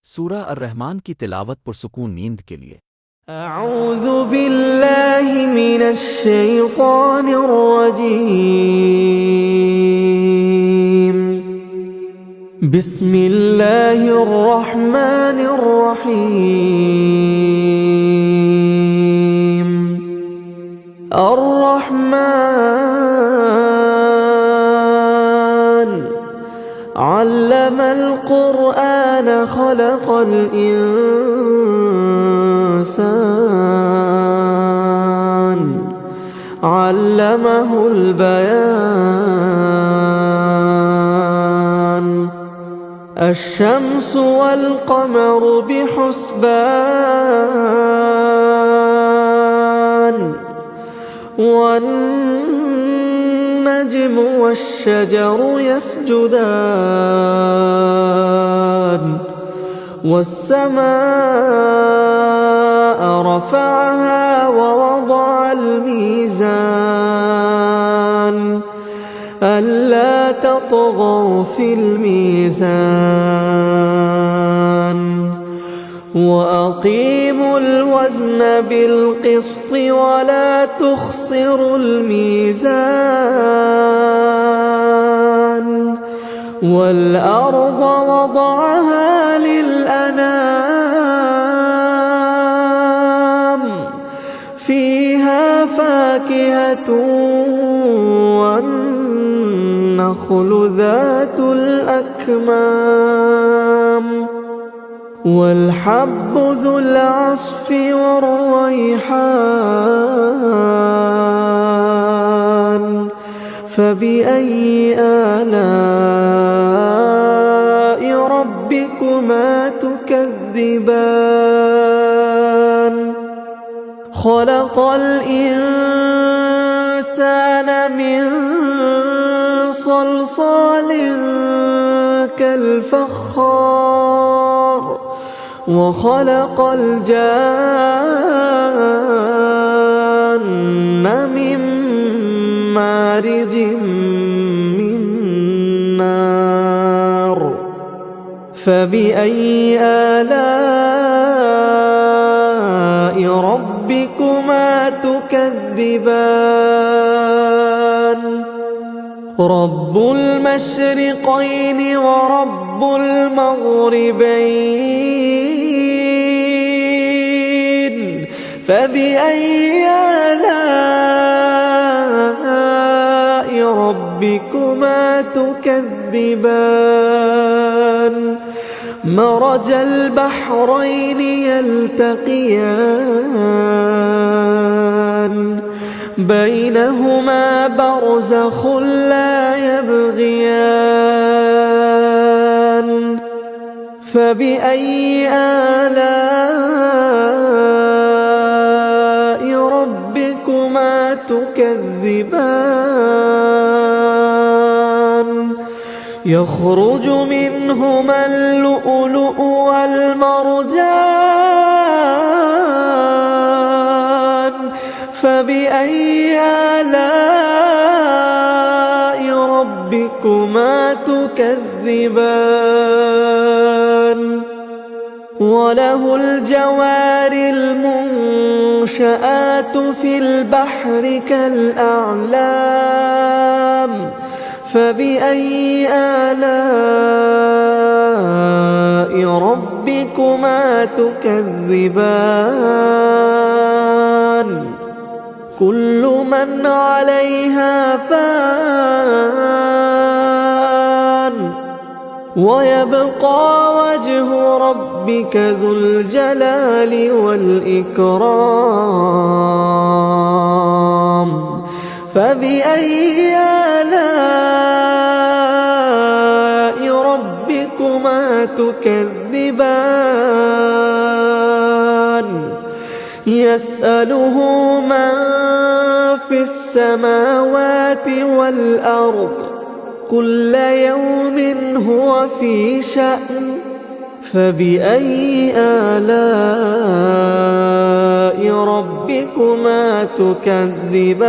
सूरह अर्रहमान की तिलावत पुरसुकून नींद के लिए। अऊज़ु बिल्लाहि मिनश शैतानिर रजीम। बिस्मिल्लाहिर रहमानिर रहीम। अर्रहमान अल्लमल क़ुरआन खलक़ल इंसान अल्लमहुल बयान। अश्शम्सु वल क़मरु बिहुस्बान वन्नज्मु वश्शजरु यस्जुदान। वस्समाअ रफ़अहा ववضعल मीज़ान अल्ला तطغوا फिल मीज़ान वअक़ीमुल वज़न बिलक़िस्ति वला तुख़सिरुल मीज़ान। वल्अर्ض वضعها लिलअनाम फ़ीहा फ़ाकिहतु वन्नख़्लु ذातुल अक्माम वल्हब्बु ज़ुल अस्फ़ि वर्रैहान। फ़बिअय्यि आलाइ रब्बिकुमा तुकज़्ज़िबान। खलक़ल इंसान मिन सलसालिन कल्फ़ख़्ख़ार वखलक़ल जान्न मिन मारिजिम मिन नार। फ़बिअय्यि आलाइ रब्बिकुमा तुकज़्ज़िबान। रब्बुल मशरिक़ैनि व रब्बुल मग़रिबैन। फ़बिअय्यि आलाइ रब्बिकुमा तुकज़्ज़िबान। मरजल बहरैनि यल्तक़ियान बैनहुमा बरज़ख़ٌ ला यबग़ियान। फ़बिअय्यि आलाइ रब्बिकुमा तुकज़्ज़िबान। यख़रुज मिनहुमा अल-लुअलुअु वल-मरजान। फ़बिअय्यि आलाइ रब्बिकुमा तुकज़्ज़िबान। वलहुल जवारिल मुंशआतु फ़िल बहरि कल-अ'लाम। फ़बिअय्यि आलाइ रब्बिकुमा तुकज़्ज़िबान। कुल्लु मन अलैहा फ़ान वयब्क़ा वज्हु रब्बिक ज़ुल जलालि वल इकराम। फ़बिअय्यि आलाइ रब्बिकुमा तुकज़्ज़िबान। यसअलुहु मन फ़िस्समावाति वल-अर्ض कुल्ल यौमिन हुव फ़ी शअन। फ़बिअय्यि आलाइ रब्बिकुमा तुकज़्ज़िबान।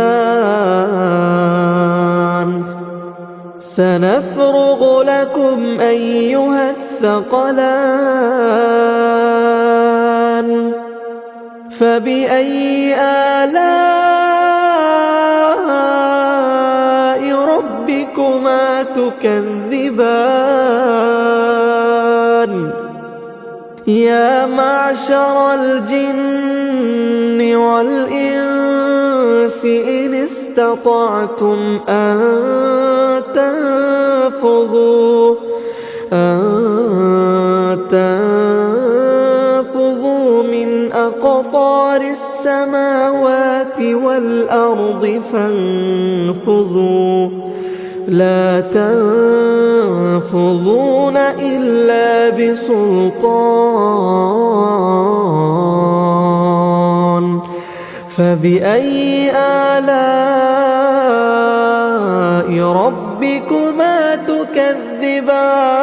सनफ़्रुग़ु लकुम अय्युहा الثقلان فبأي آلاء ربكما تكذبان يا معشر الجن والإنس إن استطعتم أن تنفذوا من أقطار السماوات والأرض فانفذوا لا تنفذون إلا بسلطان فبأي آلاء ربكما تكذبان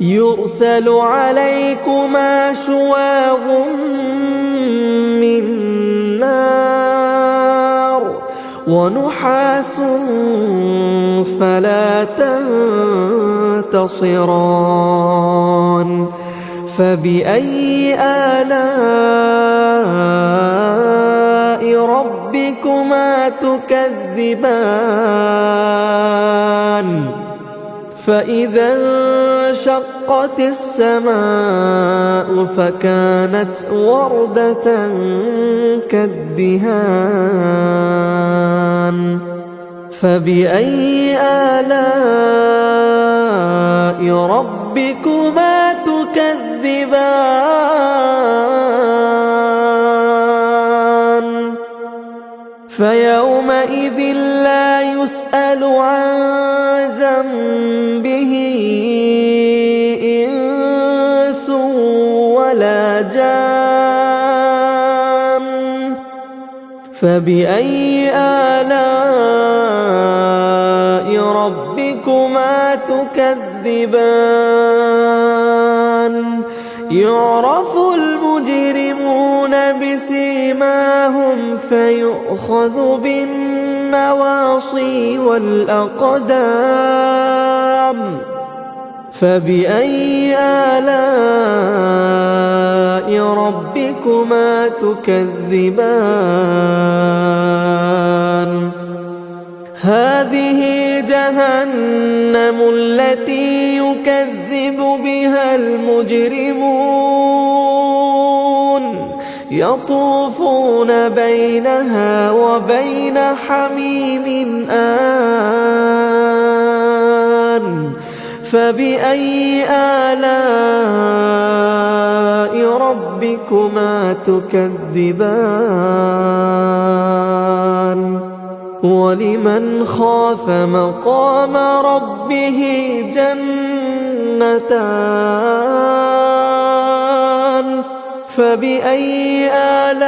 يرسل عليكما شواظ من نار ونحاس فلا تنتصران فبأي آلاء ربكما تكذبان فإذا انشقت السماء فكانت وردة كالدهان فبأي آلاء ربكما تكذبان فيومئذ لا يسأل عن ذنبه إنس ولا جان فبأي آلاء ربكما تكذبان يعرف المجرمون بسيماهم فيؤخذ بالنواصي والأقدام فبأي آلاء ربكما تكذبان هذه جهنم التي يكذب بها المجرمون يطوفون بينها وبين حميم آن فبأي آلاء ربكما تكذبان ولمن خاف مقام ربه جنتان فبأي آلاء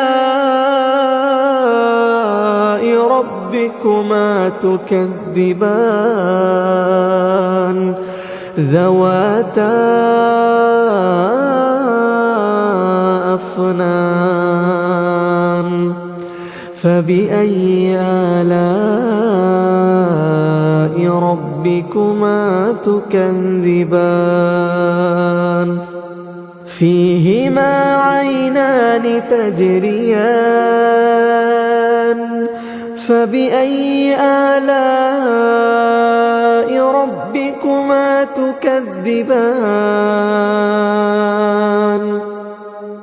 ربكما تكذبان ذواتا أفنان فبأي آلاء ربكما تكذبان فيهما عينان تجريان فبأي آلاء ربكما تكذبان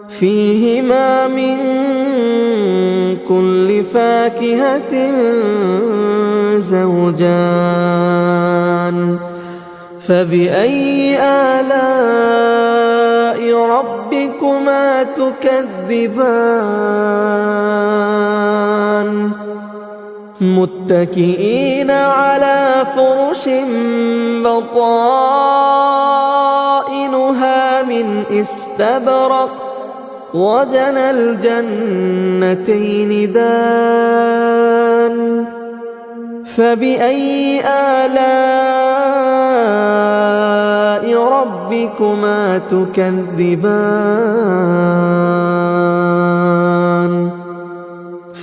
فيهما من كل فاكهة زوجان فبأي آلاء ربكما تكذبان متكئين على فرش بطائنها من استبرق وجنى الجنتين دان فبأي آلاء ربكما تكذبان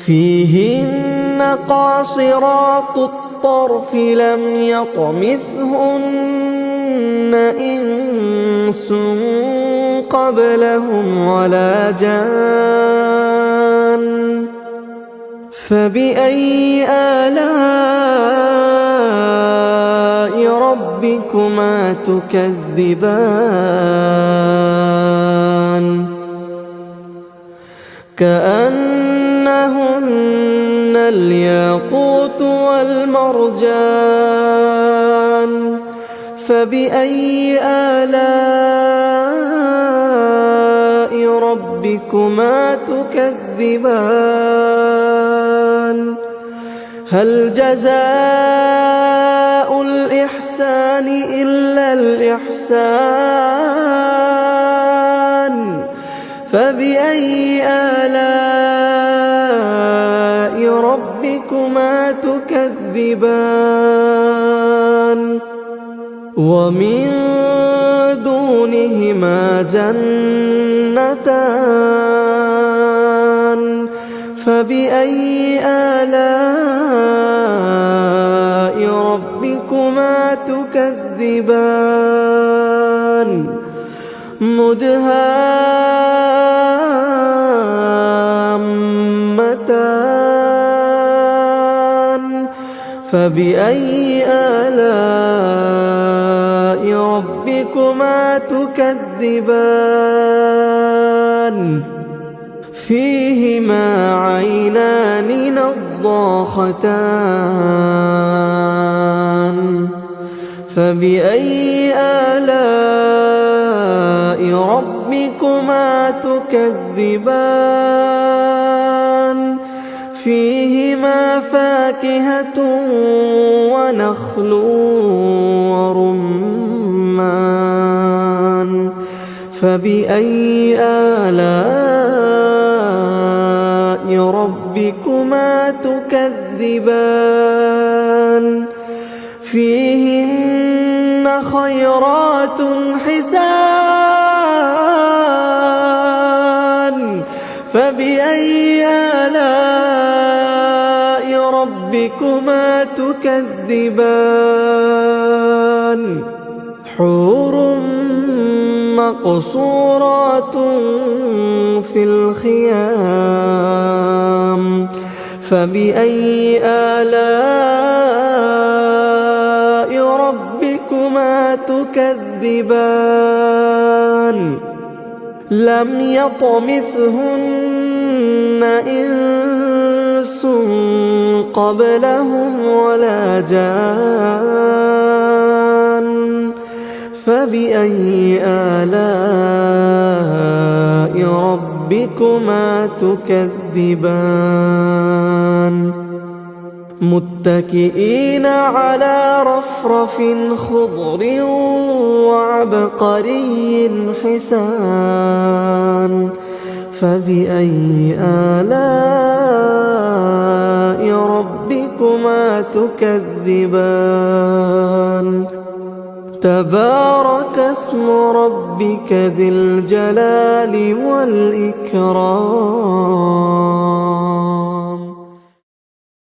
فيهن قاصرات الطرف لم يطمثهن إنس لهم ولا جان فبأي آلاء ربكما تكذبان كأنهن الياقوت والمرجان فبأي آلاء ربكما تكذبان هل جزاء الإحسان إلا الإحسان فبأي آلاء ربكما تكذبان ومن دونهما جنتان فبأي آلاء ربكما تكذبان مدهامتان فبأي آلاء ربكما تكذبان فيهما عينان نضاختان فبأي آلاء ربكما تكذبان فيهما فاكهة ونخل ورمان فبأي آلاء ربكما تكذبان فيهن خيرات حسان فبأي آلاء ربكما تكذبان حور مقصورات في الخيام فبأي آلاء ربكما تكذبان لم يطمثهن إنس قبلهم ولا جان فبأي آلاء ربكما تكذبان متكئين على رفرف خضر وعبقري حسان فبأي آلاء ربكما تكذبان تبارك اسم ربك ذي الجلال والإكرام